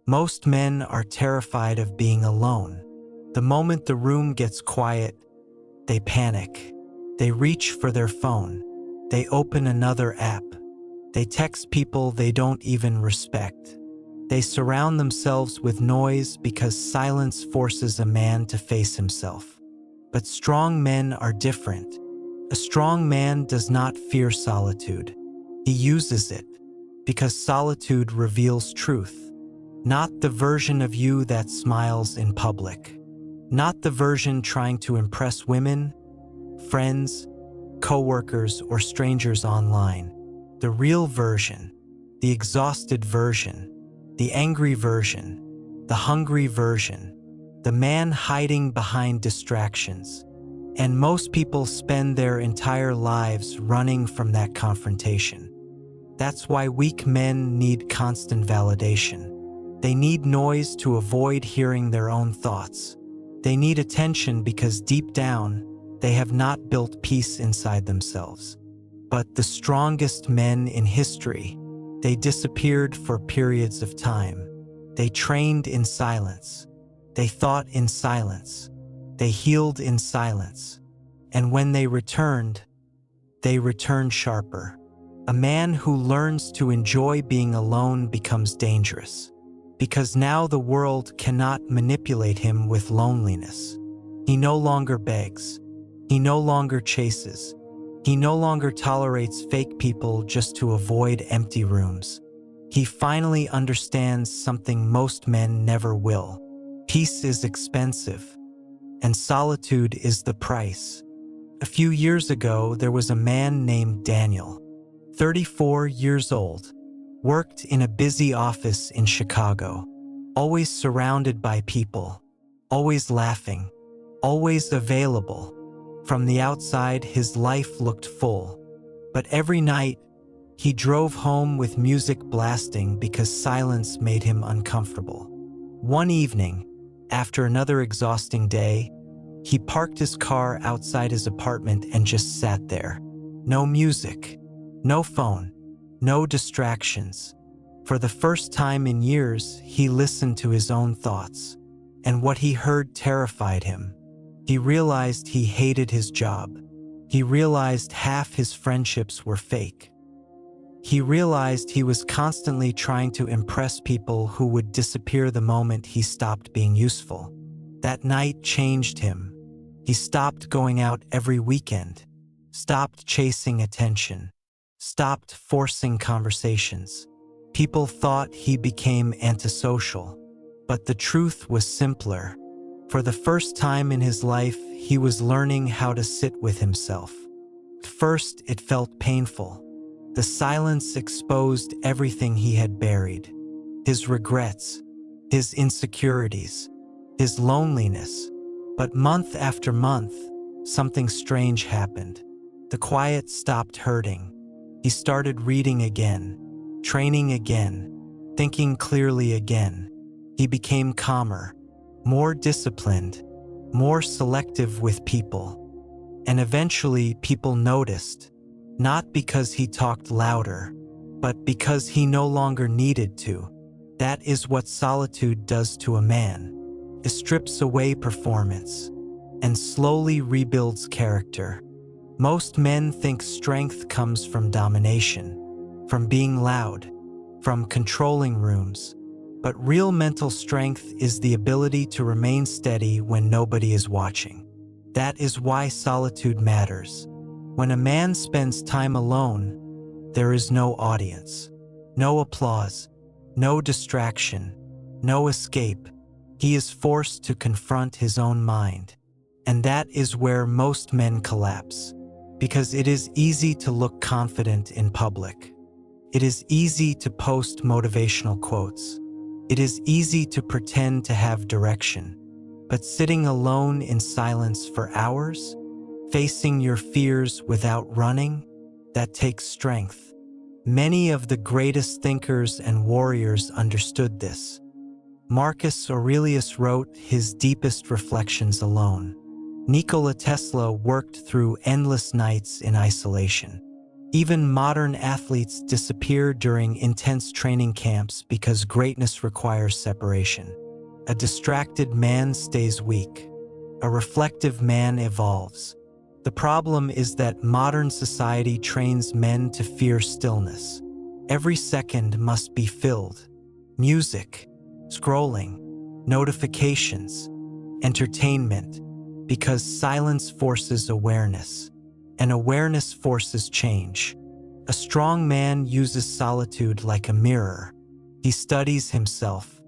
Most men are terrified of being alone. The moment the room gets quiet, they panic. They reach for their phone. They open another app. They text people they don't even respect. They surround themselves with noise because silence forces a man to face himself. But strong men are different. A strong man does not fear solitude. He uses it, because solitude reveals truth. Not the version of you that smiles in public. Not the version trying to impress women, friends, coworkers, or strangers online. The real version, the exhausted version, the angry version, the hungry version, the man hiding behind distractions. And most people spend their entire lives running from that confrontation. That's why weak men need constant validation. They need noise to avoid hearing their own thoughts. They need attention because deep down, they have not built peace inside themselves. But the strongest men in history, they disappeared for periods of time. They trained in silence. They thought in silence. They healed in silence. And when they returned sharper. A man who learns to enjoy being alone becomes dangerous, because now the world cannot manipulate him with loneliness. He no longer begs. He no longer chases. He no longer tolerates fake people just to avoid empty rooms. He finally understands something most men never will. Peace is expensive, and solitude is the price. A few years ago, there was a man named Daniel, 34 years old, worked in a busy office in Chicago, always surrounded by people, always laughing, always available. From the outside, his life looked full, but every night, he drove home with music blasting because silence made him uncomfortable. One evening, after another exhausting day, he parked his car outside his apartment and just sat there. No music, no phone, no distractions. For the first time in years, he listened to his own thoughts, and what he heard terrified him. He realized he hated his job. He realized half his friendships were fake. He realized he was constantly trying to impress people who would disappear the moment he stopped being useful. That night changed him. He stopped going out every weekend, stopped chasing attention, stopped forcing conversations. People thought he became antisocial, but the truth was simpler. For the first time in his life, he was learning how to sit with himself. At first, it felt painful. The silence exposed everything he had buried. His regrets, his insecurities, his loneliness. But month after month, something strange happened. The quiet stopped hurting. He started reading again, training again, thinking clearly again. He became calmer, more disciplined, more selective with people. And eventually people noticed, not because he talked louder, but because he no longer needed to. That is what solitude does to a man. It strips away performance and slowly rebuilds character. Most men think strength comes from domination, from being loud, from controlling rooms. But real mental strength is the ability to remain steady when nobody is watching. That is why solitude matters. When a man spends time alone, there is no audience, no applause, no distraction, no escape. He is forced to confront his own mind. And that is where most men collapse. Because it is easy to look confident in public. It is easy to post motivational quotes. It is easy to pretend to have direction. But sitting alone in silence for hours, facing your fears without running, that takes strength. Many of the greatest thinkers and warriors understood this. Marcus Aurelius wrote his deepest reflections alone. Nikola Tesla worked through endless nights in isolation. Even modern athletes disappear during intense training camps because greatness requires separation. A distracted man stays weak. A reflective man evolves. The problem is that modern society trains men to fear stillness. Every second must be filled. Music, scrolling, notifications, entertainment, because silence forces awareness, and awareness forces change. A strong man uses solitude like a mirror. He studies himself.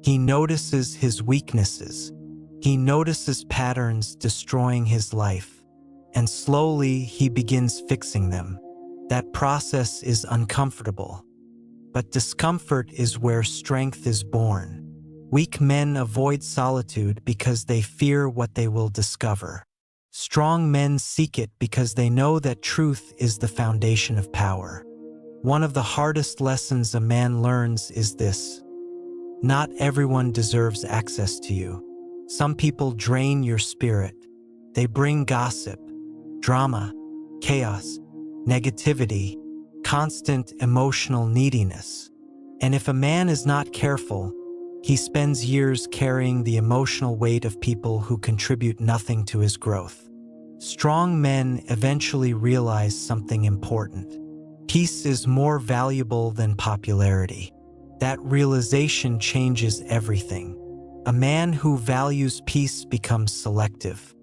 He notices his weaknesses. He notices patterns destroying his life, and slowly he begins fixing them. That process is uncomfortable, but discomfort is where strength is born. Weak men avoid solitude because they fear what they will discover. Strong men seek it because they know that truth is the foundation of power. One of the hardest lessons a man learns is this: not everyone deserves access to you. Some people drain your spirit. They bring gossip, drama, chaos, negativity, constant emotional neediness. And if a man is not careful, he spends years carrying the emotional weight of people who contribute nothing to his growth. Strong men eventually realize something important. Peace is more valuable than popularity. That realization changes everything. A man who values peace becomes selective.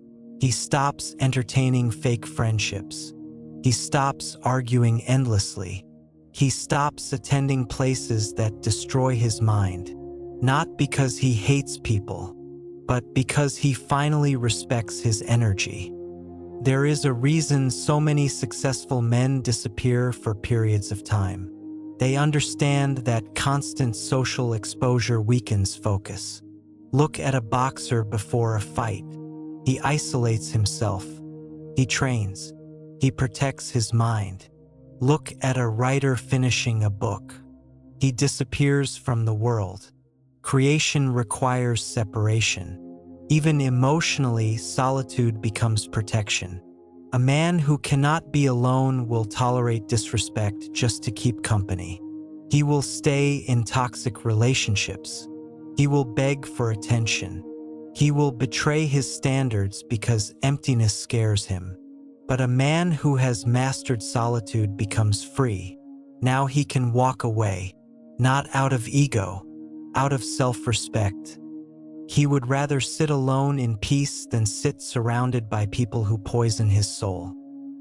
He stops entertaining fake friendships. He stops arguing endlessly. He stops attending places that destroy his mind, not because he hates people, but because he finally respects his energy. There is a reason so many successful men disappear for periods of time. They understand that constant social exposure weakens focus. Look at a boxer before a fight. He isolates himself. He trains. He protects his mind. Look at a writer finishing a book. He disappears from the world. Creation requires separation. Even emotionally, solitude becomes protection. A man who cannot be alone will tolerate disrespect just to keep company. He will stay in toxic relationships. He will beg for attention. He will betray his standards because emptiness scares him. But a man who has mastered solitude becomes free. Now he can walk away, not out of ego, out of self-respect. He would rather sit alone in peace than sit surrounded by people who poison his soul.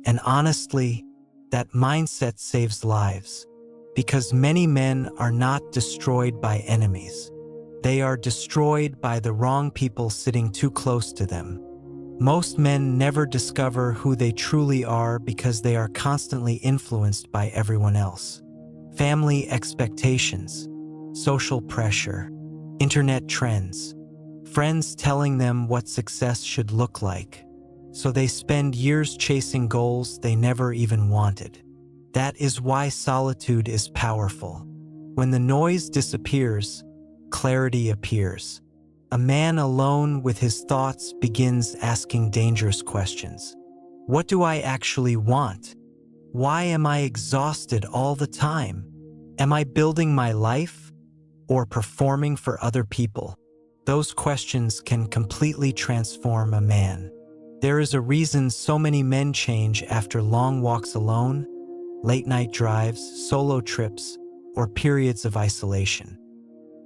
And honestly, that mindset saves lives, because many men are not destroyed by enemies. They are destroyed by the wrong people sitting too close to them. Most men never discover who they truly are because they are constantly influenced by everyone else. Family expectations, social pressure, internet trends, friends telling them what success should look like. So they spend years chasing goals they never even wanted. That is why solitude is powerful. When the noise disappears, clarity appears. A man alone with his thoughts begins asking dangerous questions. What do I actually want? Why am I exhausted all the time? Am I building my life or performing for other people? Those questions can completely transform a man. There is a reason so many men change after long walks alone, late-night drives, solo trips, or periods of isolation.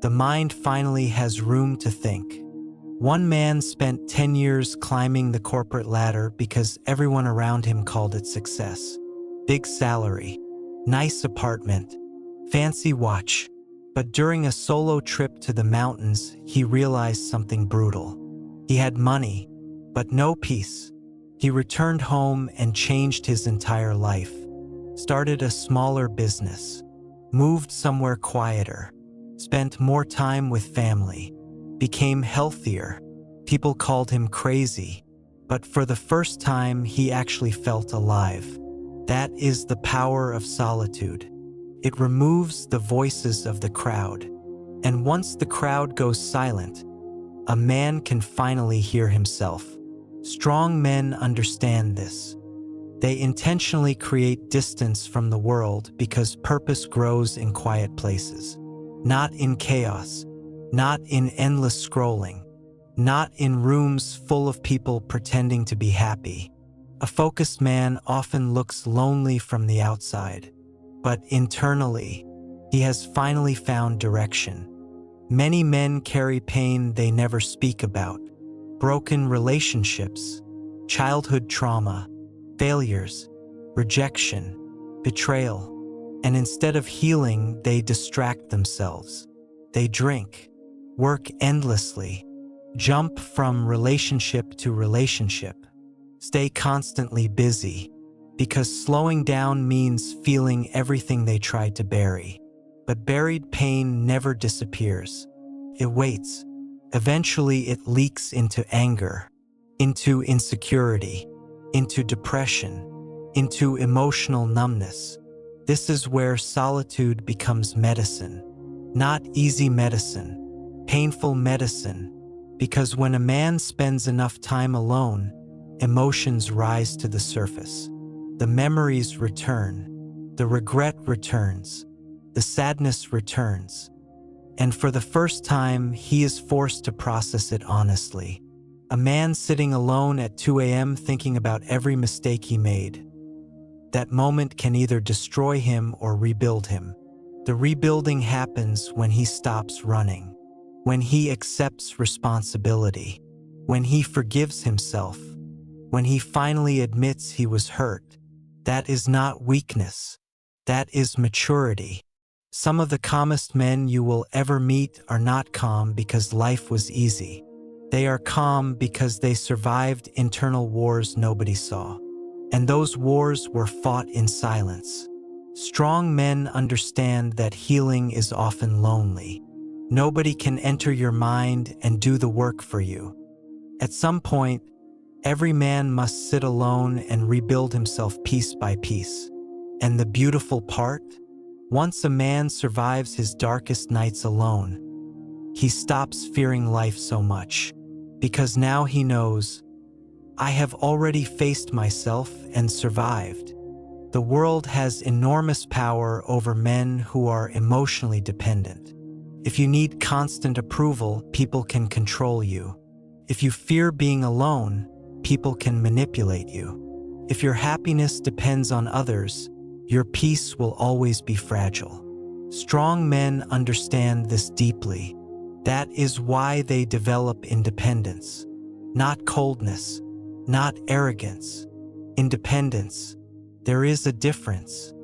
The mind finally has room to think. One man spent 10 years climbing the corporate ladder because everyone around him called it success. Big salary, nice apartment, fancy watch. But during a solo trip to the mountains, he realized something brutal. He had money, but no peace. He returned home and changed his entire life. Started a smaller business, moved somewhere quieter, spent more time with family, became healthier. People called him crazy, but for the first time, he actually felt alive. That is the power of solitude. It removes the voices of the crowd. And once the crowd goes silent, a man can finally hear himself. Strong men understand this. They intentionally create distance from the world because purpose grows in quiet places, not in chaos, not in endless scrolling, not in rooms full of people pretending to be happy. A focused man often looks lonely from the outside, but internally, he has finally found direction. Many men carry pain they never speak about: broken relationships, childhood trauma, failures, rejection, betrayal. And instead of healing, they distract themselves. They drink, work endlessly, jump from relationship to relationship, stay constantly busy, because slowing down means feeling everything they tried to bury. But buried pain never disappears. It waits. Eventually it leaks into anger, into insecurity, into depression, into emotional numbness. This is where solitude becomes medicine. Not easy medicine, painful medicine, because when a man spends enough time alone, emotions rise to the surface. The memories return, the regret returns, the sadness returns, and for the first time, he is forced to process it honestly. A man sitting alone at 2 a.m. thinking about every mistake he made. That moment can either destroy him or rebuild him. The rebuilding happens when he stops running, when he accepts responsibility, when he forgives himself, when he finally admits he was hurt. That is not weakness. That is maturity. Some of the calmest men you will ever meet are not calm because life was easy. They are calm because they survived internal wars nobody saw. And those wars were fought in silence. Strong men understand that healing is often lonely. Nobody can enter your mind and do the work for you. At some point, every man must sit alone and rebuild himself piece by piece. And the beautiful part? Once a man survives his darkest nights alone, he stops fearing life so much, because now he knows, I have already faced myself and survived. The world has enormous power over men who are emotionally dependent. If you need constant approval, people can control you. If you fear being alone, people can manipulate you. If your happiness depends on others, your peace will always be fragile. Strong men understand this deeply. That is why they develop independence. Not coldness, not arrogance. Independence. There is a difference.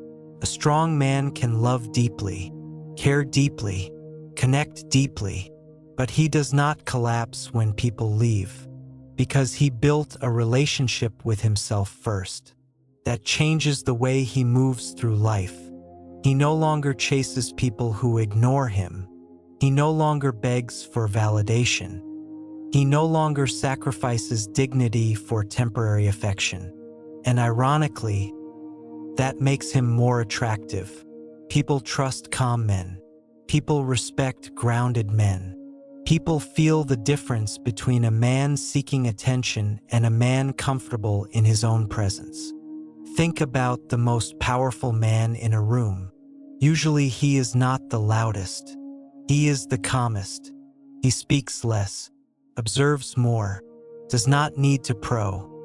A strong man can love deeply, care deeply, connect deeply, but he does not collapse when people leave, because he built a relationship with himself first. That changes the way he moves through life. He no longer chases people who ignore him. He no longer begs for validation. He no longer sacrifices dignity for temporary affection. And ironically, that makes him more attractive. People trust calm men. People respect grounded men. People feel the difference between a man seeking attention and a man comfortable in his own presence. Think about the most powerful man in a room. Usually he is not the loudest. He is the calmest. He speaks less, observes more, does not need to pro.